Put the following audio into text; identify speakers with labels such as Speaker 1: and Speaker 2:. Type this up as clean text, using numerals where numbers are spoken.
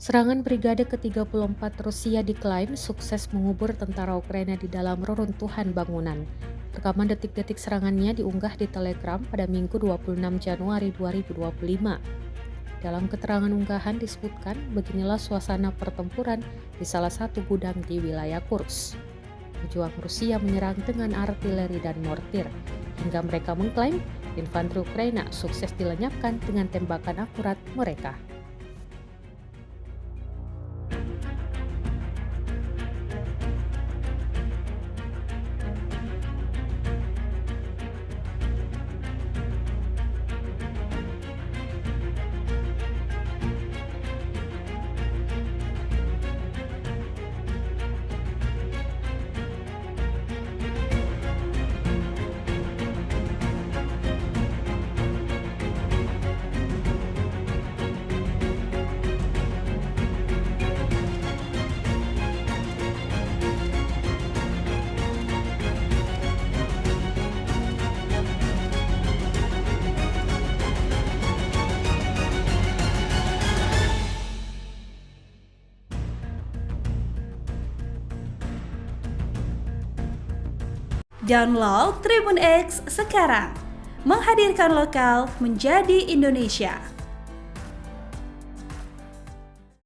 Speaker 1: Serangan Brigade ke-34 Rusia diklaim sukses mengubur tentara Ukraina di dalam reruntuhan bangunan. Rekaman detik-detik serangannya diunggah di Telegram pada Minggu 26 Januari 2025. Dalam keterangan unggahan disebutkan, beginilah suasana pertempuran di salah satu gudang di wilayah Kursk. Pejuang Rusia menyerang dengan artileri dan mortir, hingga mereka mengklaim infanteri Ukraina sukses dilenyapkan dengan tembakan akurat mereka.
Speaker 2: Download Tribun X sekarang, menghadirkan lokal menjadi Indonesia.